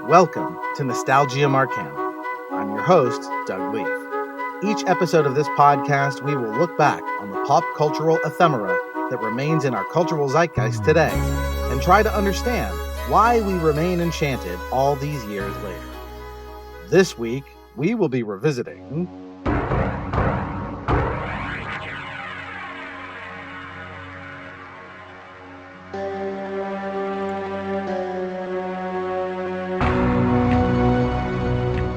Welcome to Nostalgia Marcana. I'm your host, Doug Leaf. Each episode of this podcast, we will look back on the pop cultural ephemera that remains in our cultural zeitgeist today and try to understand why we remain enchanted all these years later. This week, we will be revisiting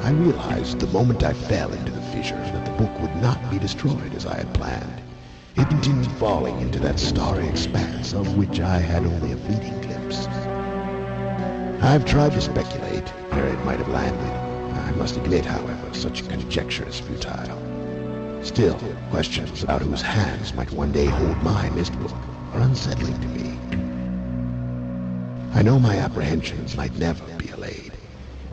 I realized the moment I fell into the fissure that the book would not be destroyed as I had planned. It continued falling into that starry expanse of which I had only a fleeting glimpse. I've tried to speculate where it might have landed. I must admit, however, such conjecture is futile. Still, questions about whose hands might one day hold my Myst book are unsettling to me. I know my apprehensions might never be allayed.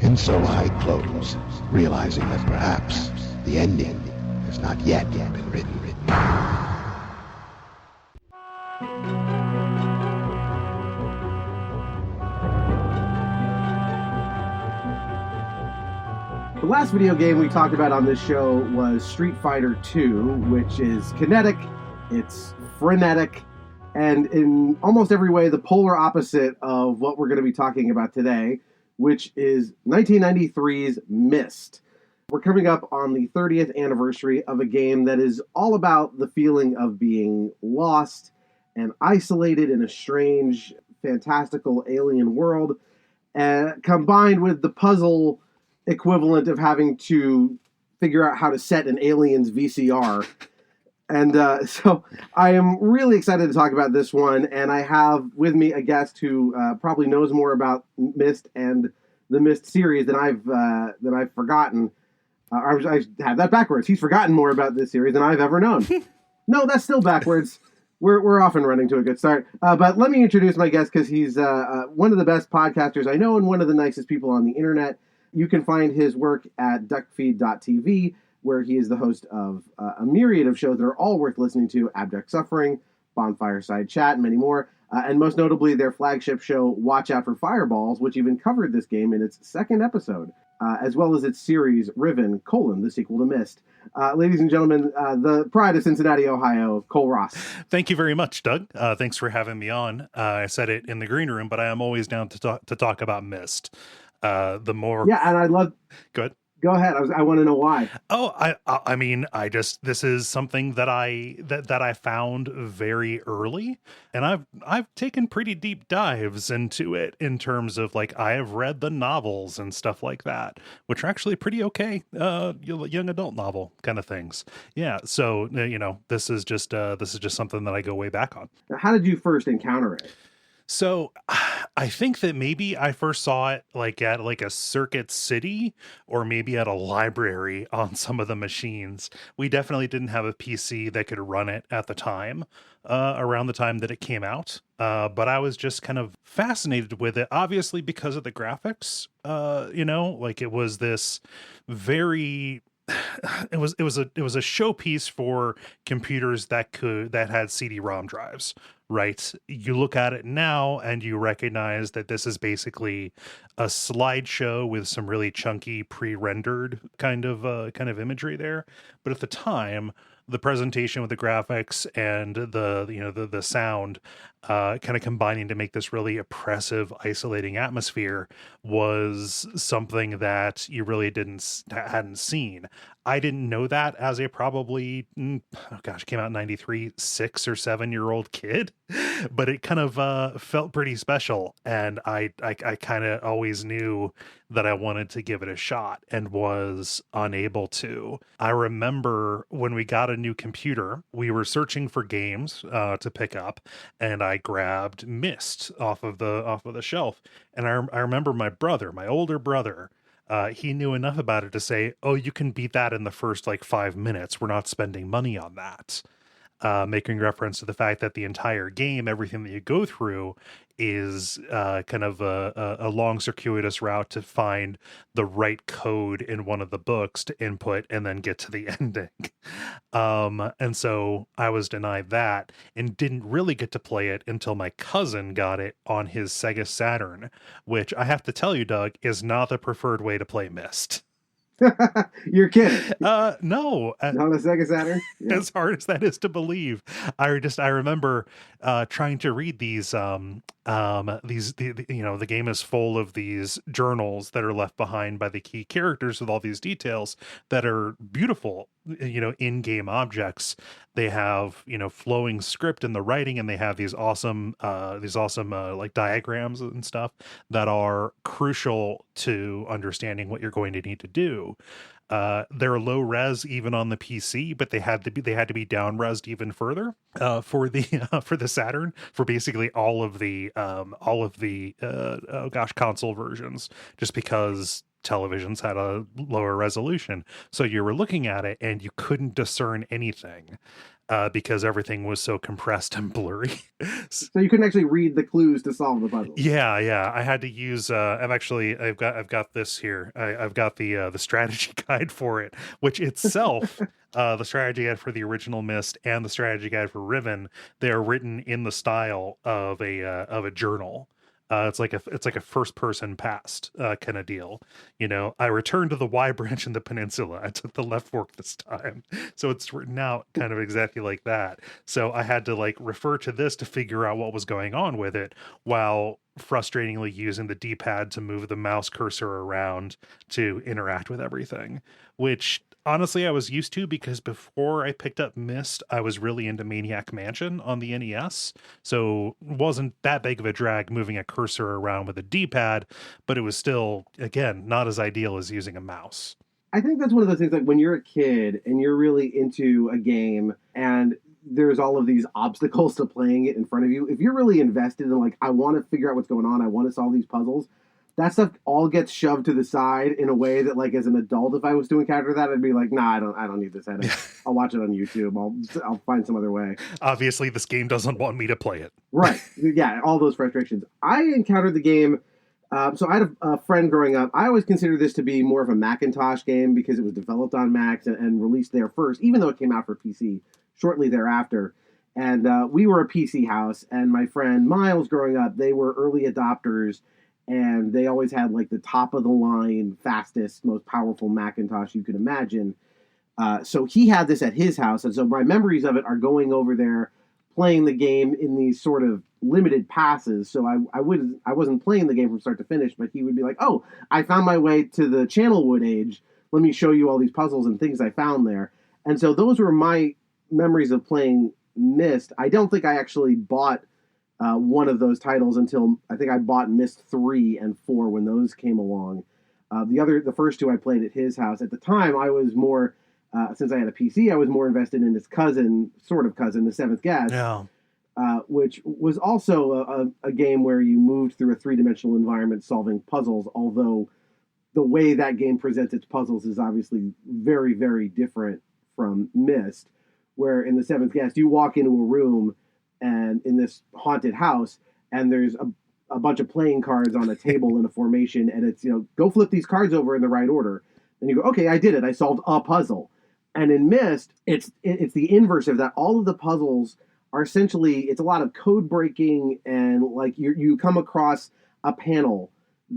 And so I close, realizing that perhaps the ending has not yet been written. The last video game we talked about on this show was Street Fighter II, which is kinetic, it's frenetic, and in almost every way the polar opposite of what we're going to be talking about today, which is 1993's Myst. We're coming up on the 30th anniversary of a game that is all about the feeling of being lost and isolated in a strange, fantastical alien world, combined with the puzzle equivalent of having to figure out how to set an alien's VCR. And so I am really excited to talk about this one, and I have with me a guest who probably knows more about Myst and the Myst series than I've forgotten. I have that backwards. He's forgotten more about this series than I've ever known. No, that's still backwards. We're off and running to a good start. But let me introduce my guest because he's one of the best podcasters I know and one of the nicest people on the internet. You can find his work at duckfeed.tv, where he is the host of a myriad of shows that are all worth listening to: Abject Suffering, Bonfireside Chat, and many more. And most notably, their flagship show, Watch Out for Fireballs, which even covered this game in its second episode, as well as its series, Riven, the sequel to Myst. Ladies and gentlemen, the pride of Cincinnati, Ohio, Kole Ross. Thank you very much, Doug. Thanks for having me on. I said it in the green room, but I am always down to talk about Myst. The more... Yeah, and I love... Go ahead. Go ahead. I want to know why. Oh, I mean, this is something that I found very early, and I've taken pretty deep dives into it in terms of, like, I have read the novels and stuff like that, which are actually pretty okay, young adult novel kind of things. Yeah. So, this is just something that I go way back on. Now, how did you first encounter it? So I think that maybe I first saw it at a Circuit City or maybe at a library on some of the machines. We definitely didn't have a PC that could run it at the time, around the time that it came out. But I was just kind of fascinated with it, obviously because of the graphics. It was this very... It was a showpiece for computers that had CD-ROM drives, right? You look at it now and you recognize that this is basically a slideshow with some really chunky pre-rendered kind of imagery there. But at the time, the presentation with the graphics and the sound kind of combining to make this really oppressive, isolating atmosphere was something that you really hadn't seen. I didn't know that as a probably, came out in 93, 6 or 7 year old kid, but it kind of felt pretty special. And I kind of always knew that I wanted to give it a shot and was unable to. I remember when we got a new computer, we were searching for games to pick up, and I grabbed Myst off of the shelf. And I remember my older brother, he knew enough about it to say, "Oh, you can beat that in the first 5 minutes. We're not spending money on that." making reference to the fact that the entire game, everything that you go through, is kind of a long circuitous route to find the right code in one of the books to input and then get to the ending. And so I was denied that and didn't really get to play it until my cousin got it on his Sega Saturn, which I have to tell you, Doug, is not the preferred way to play Myst. You're kidding. No. On a Sega Saturn? Yeah. As hard as that is to believe, I remember trying to read these the game is full of these journals that are left behind by the key characters with all these details that are beautiful, in-game objects. They have, flowing script in the writing, and they have these awesome like diagrams and stuff that are crucial to understanding what you're going to need to do. They're low res even on the PC, but they had to be down resed even further for the Saturn, for basically all of the console versions, just because televisions had a lower resolution. So you were looking at it and you couldn't discern anything. Because everything was so compressed and blurry. So you couldn't actually read the clues to solve the puzzle. Yeah. I had to use. I've got this here. I've got the strategy guide for it, which itself, the strategy guide for the original Myst and the strategy guide for Riven, they are written in the style of a journal. It's like a first person past kind of deal. I returned to the Y branch in the peninsula. I took the left fork this time. So it's written out kind of exactly like that. So I had to refer to this to figure out what was going on with it, while frustratingly using the D-pad to move the mouse cursor around to interact with everything, which honestly I was used to, because before I picked up Myst, I was really into Maniac Mansion on the NES. So it wasn't that big of a drag moving a cursor around with a D-pad, but it was still, again, not as ideal as using a mouse. I think that's one of those things, like when you're a kid and you're really into a game and there's all of these obstacles to playing it in front of you. If you're really invested in I want to figure out what's going on, I want to solve these puzzles, that stuff all gets shoved to the side in a way that, as an adult, if I was to encounter that, I'd be like, nah, I don't need this headache. I'll watch it on YouTube. I'll find some other way. Obviously, this game doesn't want me to play it. Right. Yeah, all those frustrations. I encountered the game. So I had a friend growing up. I always considered this to be more of a Macintosh game because it was developed on Macs and released there first, even though it came out for PC shortly thereafter. And we were a PC house, and my friend Miles growing up, they were early adopters, and they always had the top of the line, fastest, most powerful Macintosh you could imagine. So he had this at his house, and so my memories of it are going over there, playing the game in these sort of limited passes. So I wasn't playing the game from start to finish, but he would be like, "Oh, I found my way to the Channelwood Age. Let me show you all these puzzles and things I found there." And so those were my memories of playing Myst. I don't think I actually bought one of those titles until I think I bought Myst 3 and 4 when those came along. The first two I played at his house. At the time, I was more, since I had a PC, I was more invested in his cousin, the Seventh Guest, which was also a game where you moved through a three-dimensional environment solving puzzles, although the way that game presents its puzzles is obviously very, very different from Myst, where in the Seventh Guest, you walk into a room and in this haunted house, and there's a bunch of playing cards on a table in a formation, and it's, go flip these cards over in the right order. And you go, okay, I did it. I solved a puzzle. And in Myst, it's the inverse of that. All of the puzzles are essentially, it's a lot of code breaking, and you come across a panel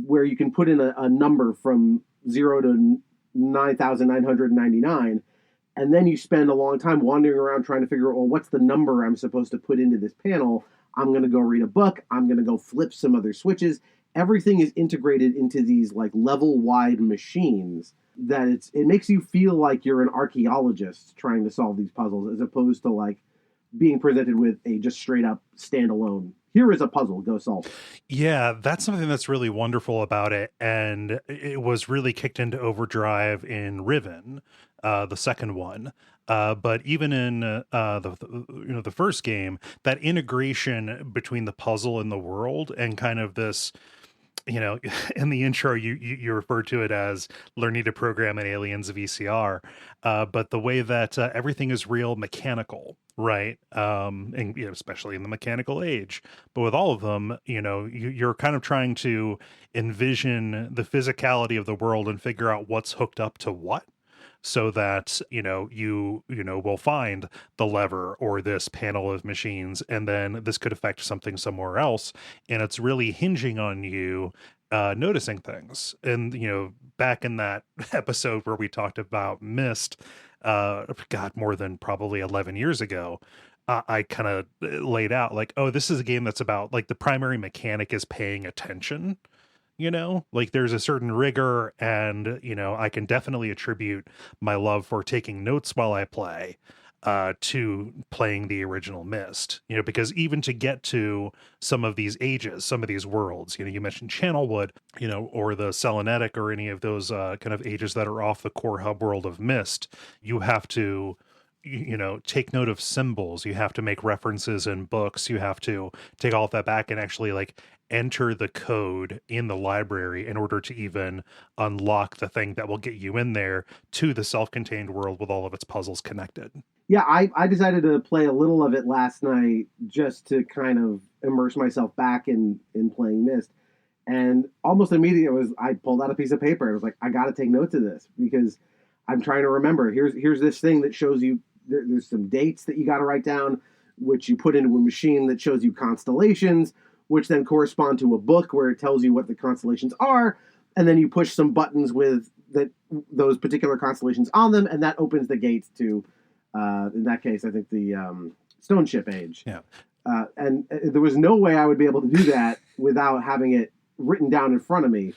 where you can put in a number from 0 to 9,999. And then you spend a long time wandering around trying to figure out, well, what's the number I'm supposed to put into this panel? I'm going to go read a book. I'm going to go flip some other switches. Everything is integrated into these level-wide machines that it makes you feel like you're an archaeologist trying to solve these puzzles, as opposed to being presented with a just straight-up standalone, here is a puzzle, go solve it. Yeah, that's something that's really wonderful about it, and it was really kicked into overdrive in Riven, the second one. But even in the first game, that integration between the puzzle and the world, and kind of this you know, in the intro, you referred to it as learning to program an alien's VCR, but the way that everything is real mechanical, right? And you know, especially in the mechanical age, but with all of them, you know, you're kind of trying to envision the physicality of the world and figure out what's hooked up to what, so that you know will find the lever or this panel of machines, and then this could affect something somewhere else, and it's really hinging on you noticing things. And you know, back in that episode where we talked about Myst, god, more than probably 11 years ago, I kind of laid out like, oh, this is a game that's about like the primary mechanic is paying attention. You know, like there's a certain rigor, and you know, I can definitely attribute my love for taking notes while I play to playing the original Myst. You know, because even to get to some of these ages, some of these worlds, you know, you mentioned Channelwood, you know, or the Selenetic, or any of those kind of ages that are off the core hub world of Myst, you have to, you know, take note of symbols, you have to make references in books, you have to take all of that back and actually like enter the code in the library in order to even unlock the thing that will get you in there to the self-contained world with all of its puzzles connected. Yeah, I decided to play a little of it last night just to kind of immerse myself back in playing Myst. And almost immediately I pulled out a piece of paper and I was like, I got to take notes of this because I'm trying to remember. Here's this thing that shows you there's some dates that you got to write down, which you put into a machine that shows you constellations, which then correspond to a book where it tells you what the constellations are, and then you push some buttons with those particular constellations on them, and that opens the gates to, in that case, I think the Stone Ship Age. Yeah. And there was no way I would be able to do that without having it written down in front of me.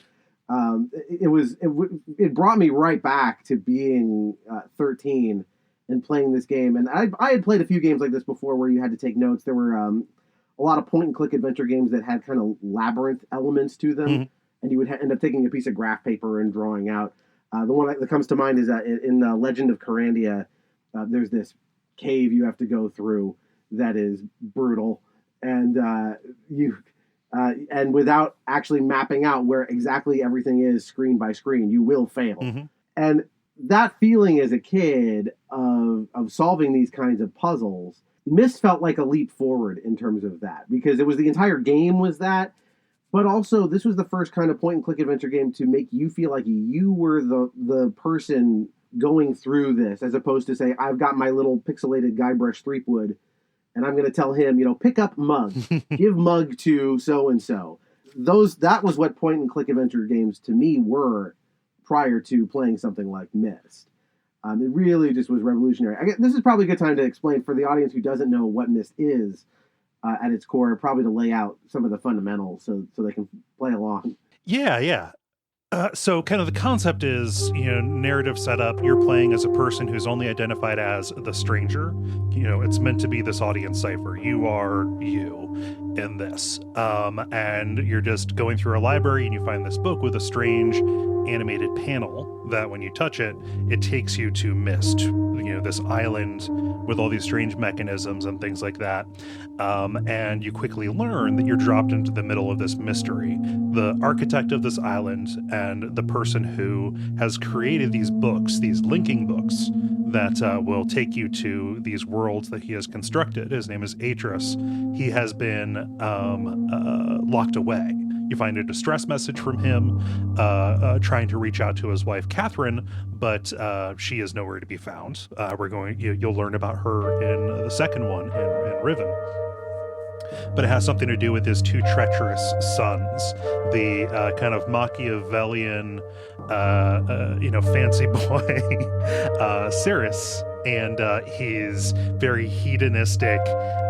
It brought me right back to being 13 and playing this game. And I had played a few games like this before where you had to take notes. There were a lot of point-and-click adventure games that had kind of labyrinth elements to them, mm-hmm. and you would end up taking a piece of graph paper and drawing out. The one that comes to mind is that in the Legend of Carandia, there's this cave you have to go through that is brutal, and and without actually mapping out where exactly everything is screen by screen, you will fail. Mm-hmm. And that feeling as a kid of solving these kinds of puzzles, Myst felt like a leap forward in terms of that, because it was the entire game was that, but also this was the first kind of point and click adventure game to make you feel like you were the person going through this, as opposed to say, I've got my little pixelated Guybrush Threepwood and I'm going to tell him, you know, pick up Mug, give Mug to so-and-so. That was what point and click adventure games to me were prior to playing something like Myst. It really just was revolutionary. I guess this is probably a good time to explain for the audience who doesn't know what Myst is at its core, probably to lay out some of the fundamentals so they can play along. Yeah. So kind of the concept is, you know, narrative setup, you're playing as a person who's only identified as the stranger. You know, it's meant to be this audience cipher. You are you in this. And you're just going through a library and you find this book with a strange animated panel that when you touch it, it takes you to Myst, you know, this island with all these strange mechanisms and things like that. And you quickly learn that you're dropped into the middle of this mystery. The architect of this island and the person who has created these books, these linking books that will take you to these worlds that he has constructed, his name is Atris. He has been locked away. You find a distress message from him trying to reach out to his wife, Catherine, but she is nowhere to be found. You'll learn about her in the second one in Riven. But it has something to do with his two treacherous sons, the kind of Machiavellian, fancy boy, Cyrus, and his very hedonistic,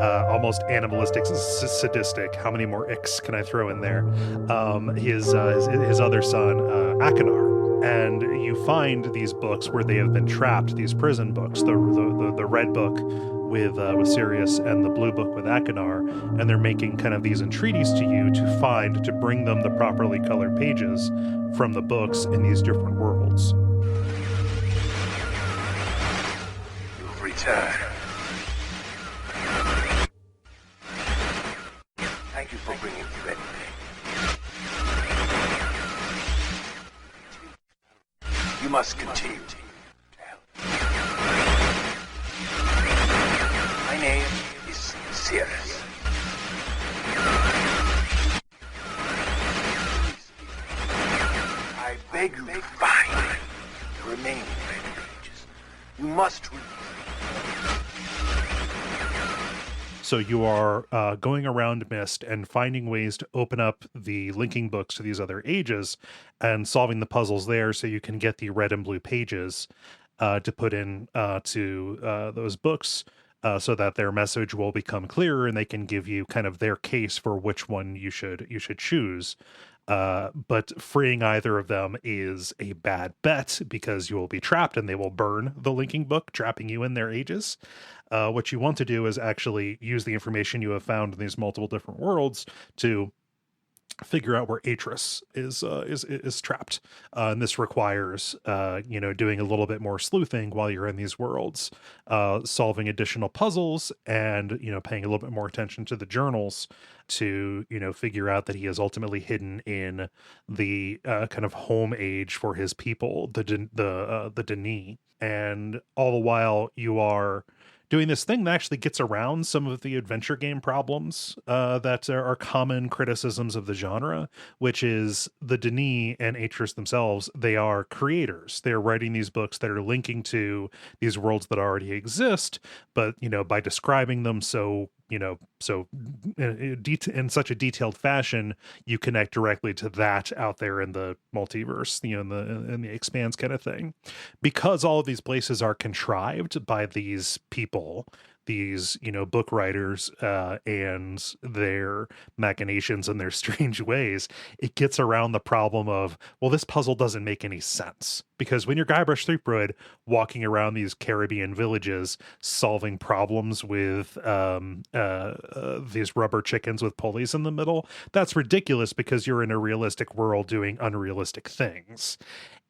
almost animalistic, sadistic. How many more icks can I throw in there? His other son, Akinar. And you find these books where they have been trapped. These prison books, the red book with Sirius and the blue book with Akinar, and they're making kind of these entreaties to you to bring them the properly colored pages from the books in these different worlds. Return. Thank you for bringing me anything. You must continue. My name is Cirrus. I beg you to find the remaining red pages. You must read. So you are going around Myst and finding ways to open up the linking books to these other ages and solving the puzzles there so you can get the red and blue pages to put in to those books so that their message will become clearer and they can give you kind of their case for which one you should choose. But freeing either of them is a bad bet because you will be trapped and they will burn the linking book, trapping you in their ages. What you want to do is actually use the information you have found in these multiple different worlds to figure out where Atris is trapped. And this requires, doing a little bit more sleuthing while you're in these worlds, solving additional puzzles and, paying a little bit more attention to the journals to, figure out that he is ultimately hidden in the kind of home age for his people, the Denis. And all the while you are doing this thing that actually gets around some of the adventure game problems that are common criticisms of the genre, which is the Denis and Atris themselves. They are creators. They're writing these books that are linking to these worlds that already exist, but, by describing them so in such a detailed fashion, you connect directly to that out there in the multiverse, in the expanse kind of thing. Because all of these places are contrived by these people, these, book writers, and their machinations and their strange ways, it gets around the problem of, well, this puzzle doesn't make any sense. Because when you're Guybrush Threepwood walking around these Caribbean villages, solving problems with these rubber chickens with pulleys in the middle, that's ridiculous because you're in a realistic world doing unrealistic things.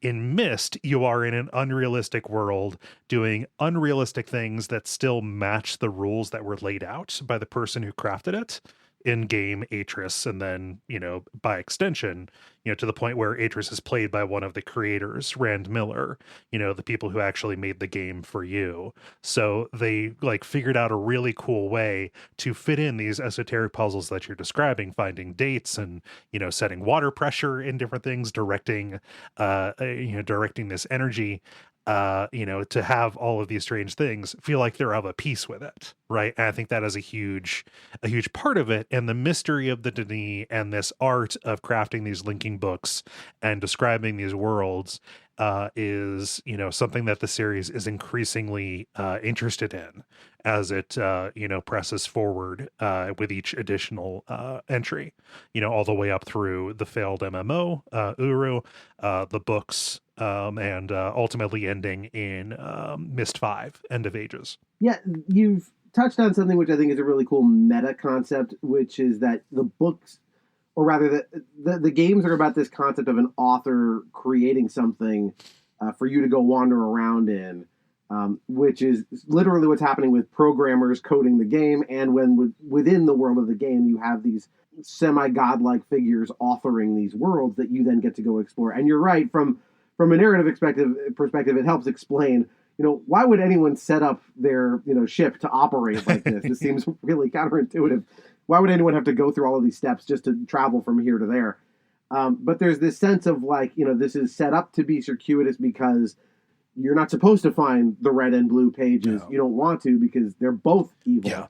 In Myst, you are in an unrealistic world doing unrealistic things that still match the rules that were laid out by the person who crafted it in game Atris, and then, by extension, to the point where Atris is played by one of the creators, Robyn Miller, the people who actually made the game for you. So they figured out a really cool way to fit in these esoteric puzzles that you're describing, finding dates and, setting water pressure in different things, directing this energy, to have all of these strange things feel like they're of a piece with it, right? And I think that is a huge part of it. And the mystery of the Denis and this art of crafting these linking books and describing these worlds is, something that the series is increasingly interested in as it, presses forward with each additional entry, all the way up through the failed MMO, Uru, the books, and ultimately ending in Myst 5, End of Ages. Yeah, you've touched on something which I think is a really cool meta concept, which is that the books, or rather the games, are about this concept of an author creating something for you to go wander around in, which is literally what's happening with programmers coding the game, and when within the world of the game you have these semi-godlike figures authoring these worlds that you then get to go explore. And you're right, from a narrative perspective, it helps explain, why would anyone set up their, ship to operate like this? This seems really counterintuitive. Why would anyone have to go through all of these steps just to travel from here to there? But there's this sense of this is set up to be circuitous because you're not supposed to find the red and blue pages. No. You don't want to because they're both evil,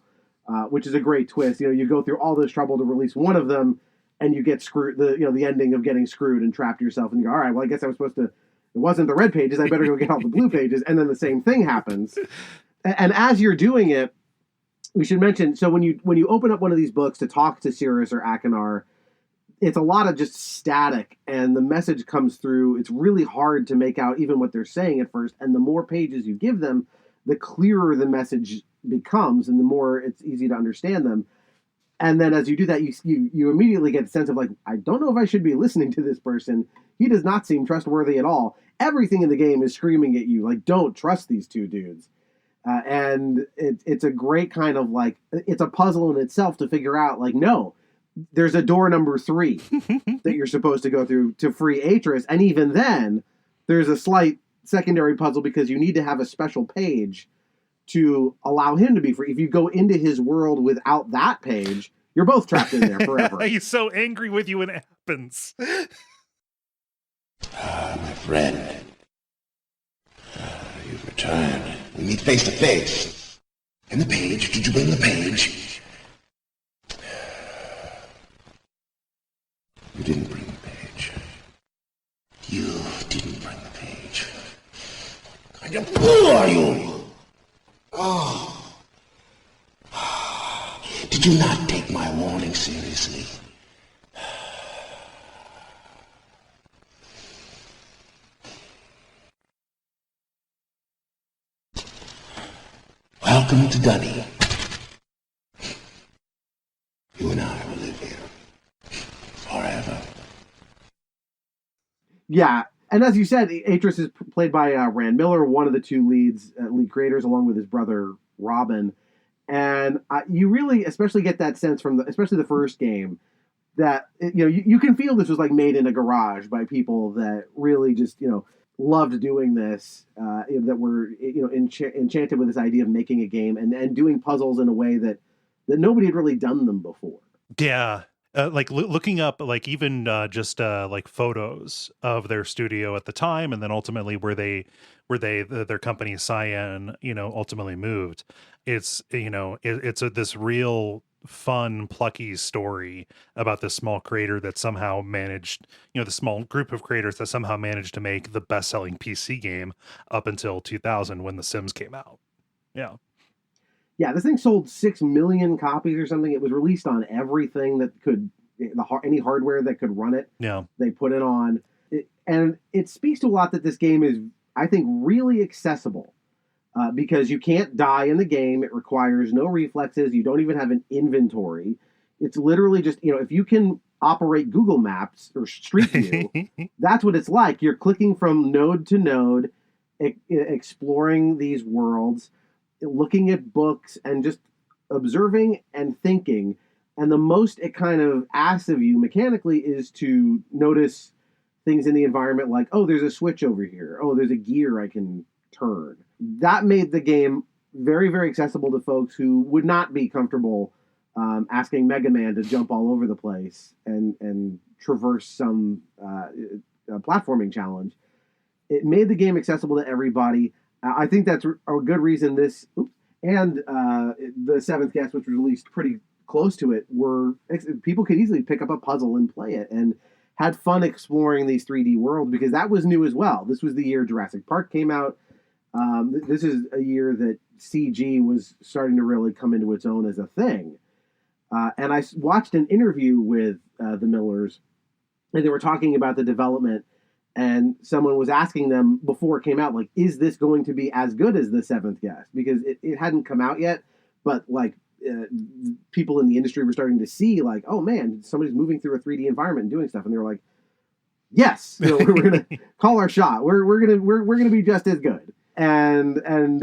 which is a great twist. You go through all this trouble to release one of them, and you get screwed. The ending of getting screwed and trapped yourself, and you go, all right, well, I guess I was supposed to. It wasn't the red pages. I better go get all the blue pages, and then the same thing happens. And as you're doing it, we should mention. So when you open up one of these books to talk to Cirrus or Akinar, it's a lot of just static, and the message comes through. It's really hard to make out even what they're saying at first. And the more pages you give them, the clearer the message becomes, and the more it's easy to understand them. And then as you do that, you immediately get a sense of I don't know if I should be listening to this person. He does not seem trustworthy at all. Everything in the game is screaming at you, don't trust these two dudes. And it's a great kind of it's a puzzle in itself to figure out, no, there's a door number 3 that you're supposed to go through to free Atris. And even then, there's a slight secondary puzzle because you need to have a special page to allow him to be free. If you go into his world without that page, you're both trapped in there forever. He's so angry with you when it happens. My friend. You've returned. We meet face to face. And the page, did you bring the page? You didn't bring the page. You didn't bring the page. What kind of fool are you? Oh. Did you not take my warning seriously? Welcome to Dunny. You and I will live here forever. Yeah, and as you said, Atris is played by Rand Miller, one of the two lead creators, along with his brother Robyn. And you really, especially get that sense from especially the first game, that you can feel this was like made in a garage by people that really just loved doing this, that were enchanted with this idea of making a game and doing puzzles in a way that nobody had really done them before. Yeah. Like looking up, like even just like photos of their studio at the time, and then ultimately where their company Cyan, ultimately moved. It's it's this real fun, plucky story about this small creator that somehow managed, the small group of creators that somehow managed to make the best-selling PC game up until 2000 when The Sims came out. Yeah. Yeah, this thing sold 6 million copies or something. It was released on everything that could, any hardware that could run it. Yeah. They put it on. And it speaks to a lot that this game is, I think, really accessible. Because you can't die in the game. It requires no reflexes. You don't even have an inventory. It's literally just, if you can operate Google Maps or Street View, that's what it's like. You're clicking from node to node, exploring these worlds, looking at books, and just observing and thinking. And the most it kind of asks of you mechanically is to notice things in the environment like, oh, there's a switch over here. Oh, there's a gear I can turn. That made the game very, very accessible to folks who would not be comfortable asking Mega Man to jump all over the place and traverse some platforming challenge. It made the game accessible to everybody. I think that's a good reason this and the Seventh Guest, which was released pretty close to it, people could easily pick up a puzzle and play it and had fun exploring these 3D worlds because that was new as well. This was the year Jurassic Park came out. This is a year that CG was starting to really come into its own as a thing. And I watched an interview with the Millers, and they were talking about the development, and someone was asking them before it came out, like, is this going to be as good as The Seventh Guest? Because it hadn't come out yet, but like people in the industry were starting to see, like, oh man, somebody's moving through a 3D environment and doing stuff, and they were like, yes, we're gonna call our shot. We're gonna be just as good. And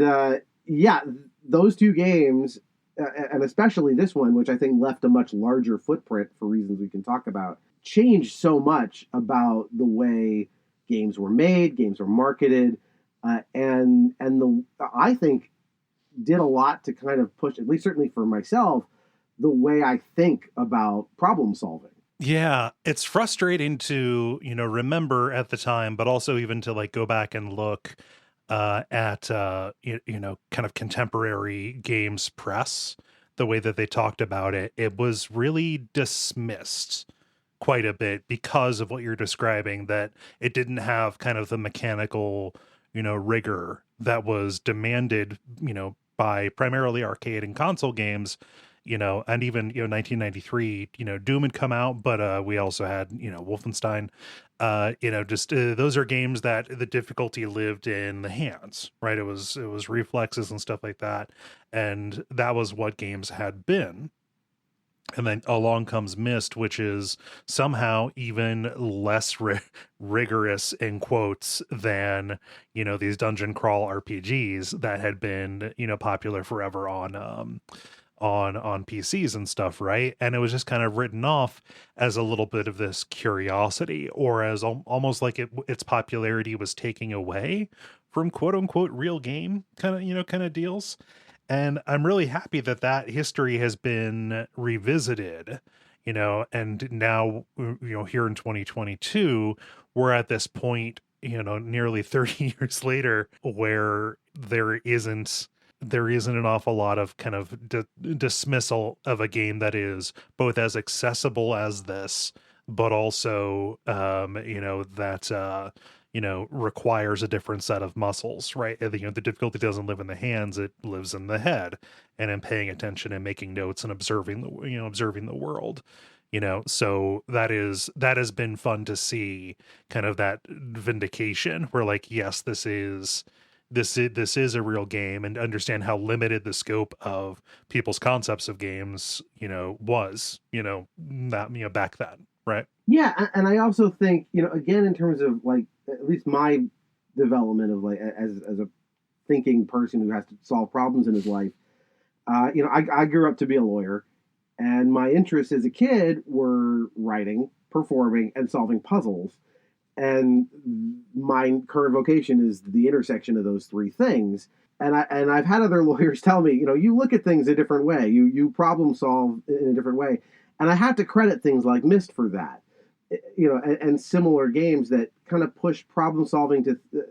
yeah, those two games, and especially this one, which I think left a much larger footprint for reasons we can talk about, changed so much about the way games were made, games were marketed, and I think did a lot to kind of push, at least certainly for myself, the way I think about problem solving. Yeah, it's frustrating to, remember at the time, but also even to like go back and look at kind of contemporary games press, the way that they talked about it. It was really dismissed quite a bit because of what you're describing, that it didn't have kind of the mechanical, rigor that was demanded, by primarily arcade and console games, and even, 1993, Doom had come out, but we also had, Wolfenstein, those are games that the difficulty lived in the hands, right? It was reflexes and stuff like that. And that was what games had been. And then along comes Myst, which is somehow even less rigorous, in quotes, than, these dungeon crawl RPGs that had been, popular forever on on PCs and stuff, right? And it was just kind of written off as a little bit of this curiosity, or as almost like its popularity was taking away from quote unquote real game kind of deals. And I'm really happy that that history has been revisited, and now, here in 2022, we're at this point, nearly 30 years later, where there isn't an awful lot of kind of dismissal of a game that is both as accessible as this, but also, that, requires a different set of muscles, right? The difficulty doesn't live in the hands, it lives in the head, and in paying attention and making notes and observing the world. So that has been fun to see, kind of that vindication where, like, yes, this is a real game, and understand how limited the scope of people's concepts of games, was, that, back then, right? Yeah, and I also think, again, in terms of, like, at least my development of, like, as a thinking person who has to solve problems in his life, I grew up to be a lawyer, and my interests as a kid were writing, performing, and solving puzzles. And my current vocation is the intersection of those three things. And I've had other lawyers tell me, you look at things a different way. You problem solve in a different way. And I have to credit things like Myst for that. And similar games that kind of push problem solving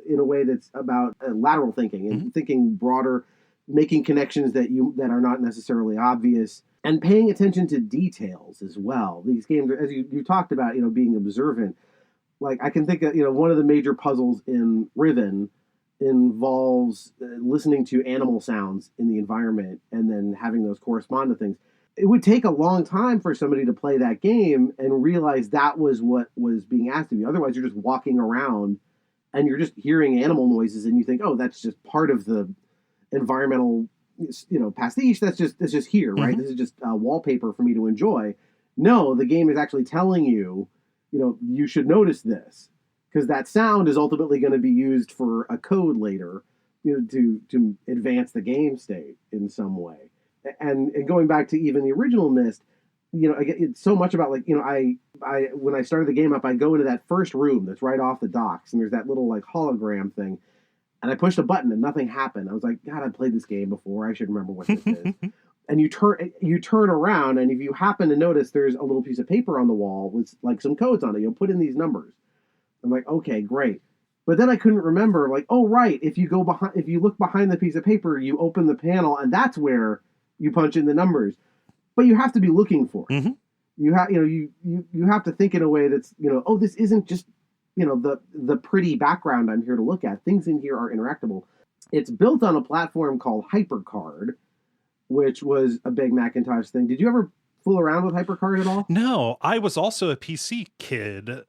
in a way that's about lateral thinking and thinking broader, making connections that are not necessarily obvious, and paying attention to details as well. These games, as you talked about, being observant. Like, I can think of, one of the major puzzles in Riven involves listening to animal sounds in the environment and then having those correspond to things. It would take a long time for somebody to play that game and realize that was what was being asked of you. Otherwise, you're just walking around and you're just hearing animal noises and you think, oh, that's just part of the environmental, pastiche. That's just here, right? This is just wallpaper for me to enjoy. No, the game is actually telling you, you should notice this, because that sound is ultimately going to be used for a code later, to advance the game state in some way. And going back to even the original Myst, it's so much about, like, I when I started the game up, I go into that first room that's right off the docks, and there's that little, like, hologram thing, and I pushed a button and nothing happened. I was like, God, I played this game before. I should remember what this is. And you turn around, and if you happen to notice, there's a little piece of paper on the wall with, like, some codes on it. You'll put in these numbers. I'm like, okay, great. But then I couldn't remember, like, oh, right, if you look behind the piece of paper, you open the panel, and that's where you punch in the numbers. But you have to be looking for it. You have to think in a way that's, oh, this isn't just, the pretty background I'm here to look at. Things in here are interactable. It's built on a platform called HyperCard, which was a big Macintosh thing. Did you ever fool around with HyperCard at all? No, I was also a PC kid.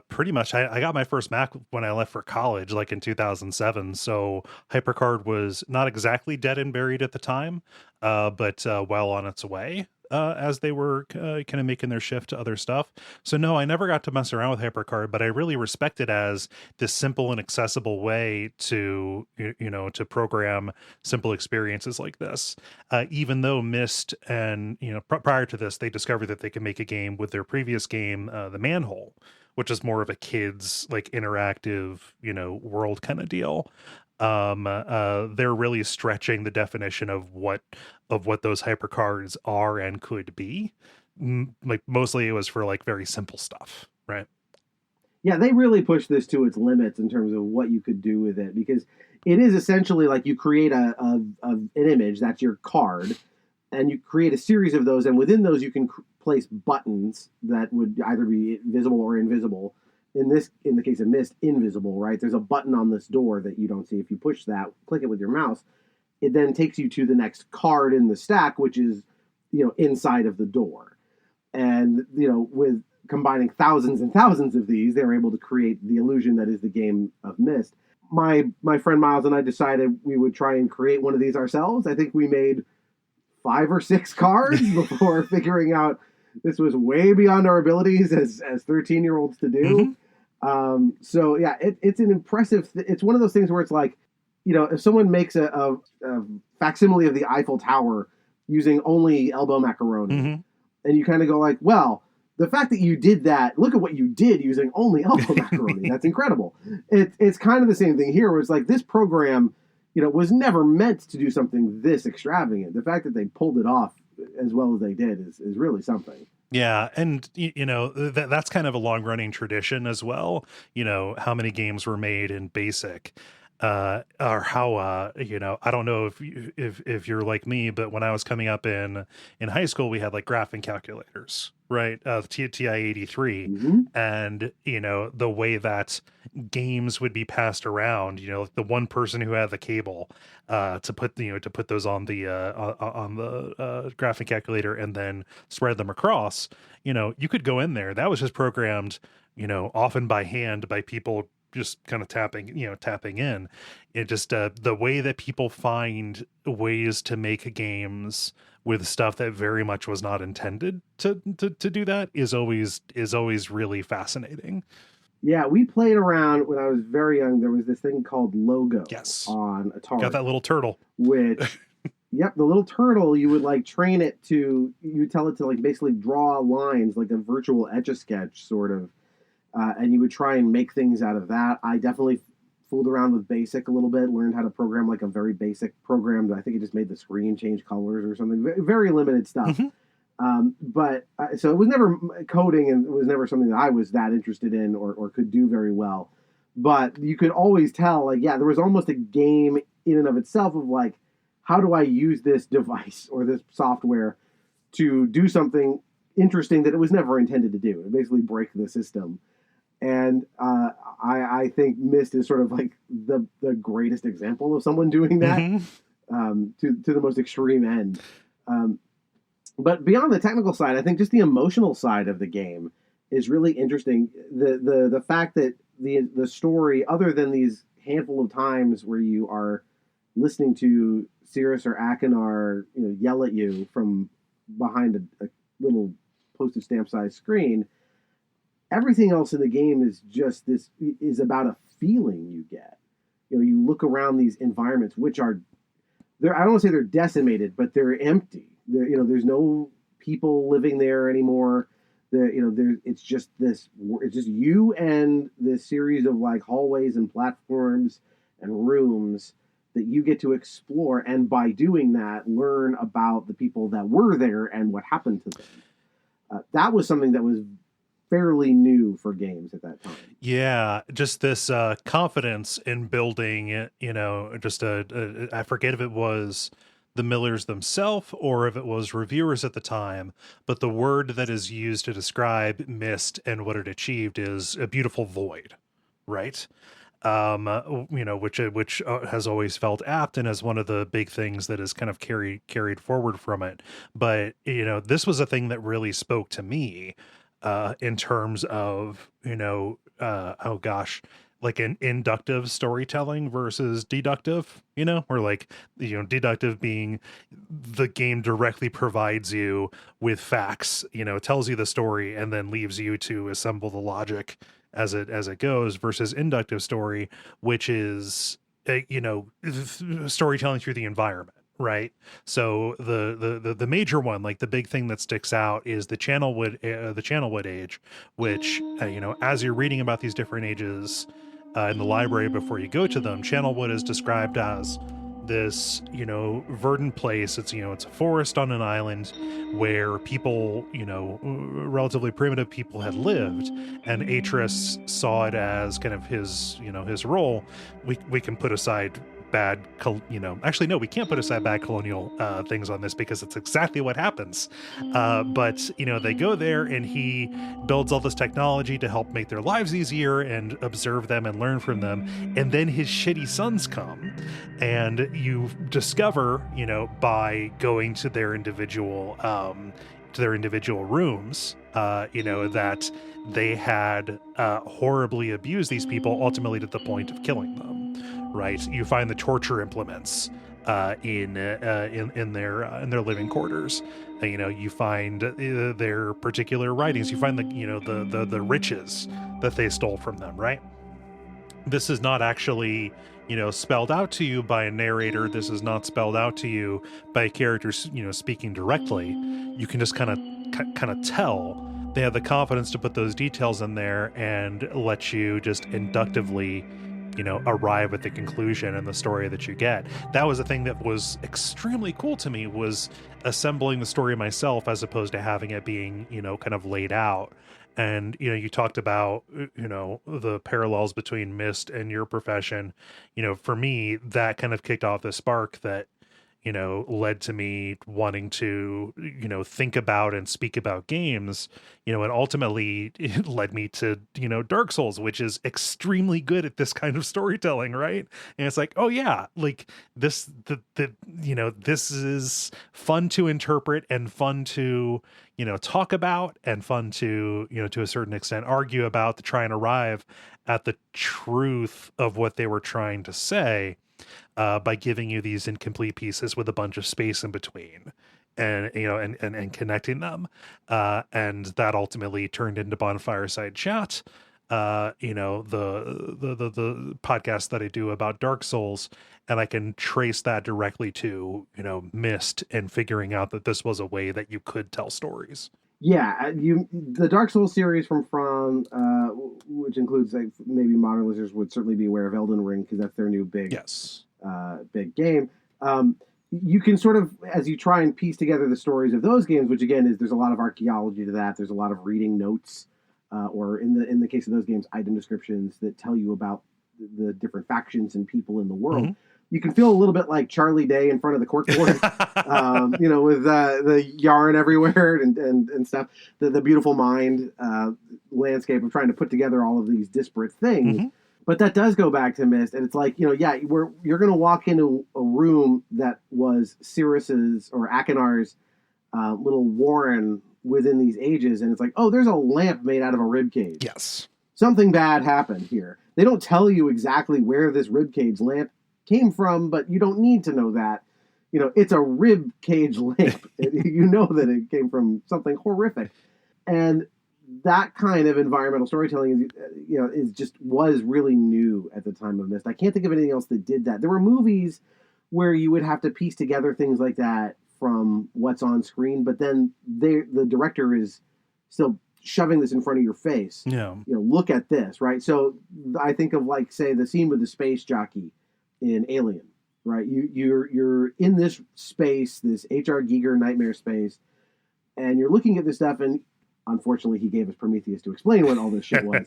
Pretty much. I got my first Mac when I left for college, like in 2007. So HyperCard was not exactly dead and buried at the time, but well on its way. As they were kind of making their shift to other stuff. So no, I never got to mess around with HyperCard, but I really respect it as this simple and accessible way to, to program simple experiences like this. Even though Myst and, prior to this, they discovered that they could make a game with their previous game, The Manhole, which is more of a kid's, like, interactive, world kind of deal. They're really stretching the definition of what those hypercards are and could be. Like, mostly it was for, like, very simple stuff, right? Yeah, they really push this to its limits in terms of what you could do with it, because it is essentially like you create an image, that's your card, and you create a series of those, and within those you can place buttons that would either be visible or invisible. In the case of Myst, invisible, right? There's a button on this door that you don't see. If you push that, click it with your mouse, it then takes you to the next card in the stack, which is, inside of the door. And, with combining thousands and thousands of these, they were able to create the illusion that is the game of Myst. My friend Miles and I decided we would try and create one of these ourselves. I think we made 5 or 6 cards before figuring out this was way beyond our abilities as 13-year-olds to do. So yeah, it's an impressive. It's one of those things where it's like, if someone makes a facsimile of the Eiffel Tower, using only elbow macaroni. Mhm. And you kind of go like, well, the fact that you did that, look at what you did using only elbow macaroni. That's incredible. It's kind of the same thing here, where it's like this program, was never meant to do something this extravagant. The fact that they pulled it off as well as they did is really something. Yeah, and that's kind of a long-running tradition as well. How many games were made in BASIC, or how I don't know if you're like me, but when I was coming up in high school, we had like graphing calculators, right? TI-83, Mm-hmm. and the way that games would be passed around, like the one person who had the cable to put those on the graphing calculator and then spread them across. You could go in there. That was just programmed, often by hand by people just kind of tapping in. It just the way that people find ways to make games with stuff that very much was not intended to do that is always really fascinating. Yeah, we played around when I was very young. There was this thing called Logo on Atari. Got that little turtle. Which, yep, the little turtle, you would like train it to, you would tell it to like basically draw lines, like a virtual Etch-a-Sketch sort of. And you would try and make things out of that. I definitely fooled around with BASIC a little bit, learned how to program like a very basic program. I think it just made the screen change colors or something. Very limited stuff. Mm-hmm. So it was never coding, and it was never something that I was that interested in or could do very well. But you could always tell, like, yeah, there was almost a game in and of itself of like, how do I use this device or this software to do something interesting that it was never intended to do? It basically break the system. And I think Myst is sort of like the greatest example of someone doing that, to the most extreme end. But beyond the technical side, I think just the emotional side of the game is really interesting. The fact that the story, other than these handful of times where you are listening to Cirrus or Akinar, yell at you from behind a little postage stamp sized screen, everything else in the game is about a feeling you get. You look around these environments, which are, I don't want to say they're decimated, but they're empty. There's no people living there anymore. It's just you and this series of like hallways and platforms and rooms that you get to explore, and by doing that, learn about the people that were there and what happened to them. That was something that was fairly new for games at that time. Yeah, just this confidence in building, I forget if it was the Millers themselves or if it was reviewers at the time, but the word that is used to describe Myst and what it achieved is a beautiful void, right? Which has always felt apt and is one of the big things that is kind of carried forward from it. But this was a thing that really spoke to me in terms of like an inductive storytelling versus deductive, or like, deductive being the game directly provides you with facts, tells you the story and then leaves you to assemble the logic as it goes, versus inductive story, which is, storytelling through the environment. Right. So the major one, like the big thing that sticks out, is the Channelwood age, which, as you're reading about these different ages in the library before you go to them, Channelwood is described as this, verdant place. It's, it's a forest on an island where people, relatively primitive people had lived, and Atris saw it as kind of his role. We can put aside actually no, we can't put aside bad colonial things on this because it's exactly what happens. But they go there and he builds all this technology to help make their lives easier and observe them and learn from them. And then his shitty sons come, and you discover, by going to their individual rooms, that they had horribly abused these people, ultimately to the point of killing them. Right, you find the torture implements in their living quarters. You find their particular writings. You find the riches that they stole from them. Right, this is not actually, spelled out to you by a narrator. This is not spelled out to you by characters, speaking directly. You can just kind of tell. They have the confidence to put those details in there and let you just inductively, arrive at the conclusion and the story that you get. That was a thing that was extremely cool to me, was assembling the story myself as opposed to having it being, kind of laid out. And, you talked about, the parallels between Myst and your profession. For me, that kind of kicked off the spark that, led to me wanting to, think about and speak about games, and ultimately it led me to, Dark Souls, which is extremely good at this kind of storytelling, right? And it's like, oh yeah, like this, this is fun to interpret and fun to, talk about, and fun to, to a certain extent, argue about, to try and arrive at the truth of what they were trying to say. By giving you these incomplete pieces with a bunch of space in between, and and connecting them, and that ultimately turned into Bonfireside Chat, the podcast that I do about Dark Souls, and I can trace that directly to Myst, and figuring out that this was a way that you could tell stories. Yeah, the Dark Souls series from which includes, like, maybe modern listeners would certainly be aware of Elden Ring, because that's their new big big game. You can sort of, as you try and piece together the stories of those games, which again there's a lot of archaeology to that. There's a lot of reading notes, or in the case of those games, item descriptions that tell you about the different factions and people in the world. Mm-hmm. You can feel a little bit like Charlie Day in front of the corkboard, with the yarn everywhere and stuff. The beautiful mind landscape of trying to put together all of these disparate things. Mm-hmm. But that does go back to Myst, and it's like, you're going to walk into a room that was Cirrus's or Akinar's little warren within these ages, and it's like, oh, there's a lamp made out of a rib cage. Yes. Something bad happened here. They don't tell you exactly where this rib cage lamp came from, but you don't need to know that. It's a rib cage lamp. You know that it came from something horrific. And that kind of environmental storytelling was really new at the time of Myst. I can't think of anything else that did that. There were movies where you would have to piece together things like that from what's on screen, but then the director is still shoving this in front of your face. Yeah. Look at this, right? So I think of, like, say, the scene with the space jockey in Alien, right? You're in this space, this H.R. Giger nightmare space, and you're looking at this stuff, and unfortunately, he gave us Prometheus to explain what all this shit was.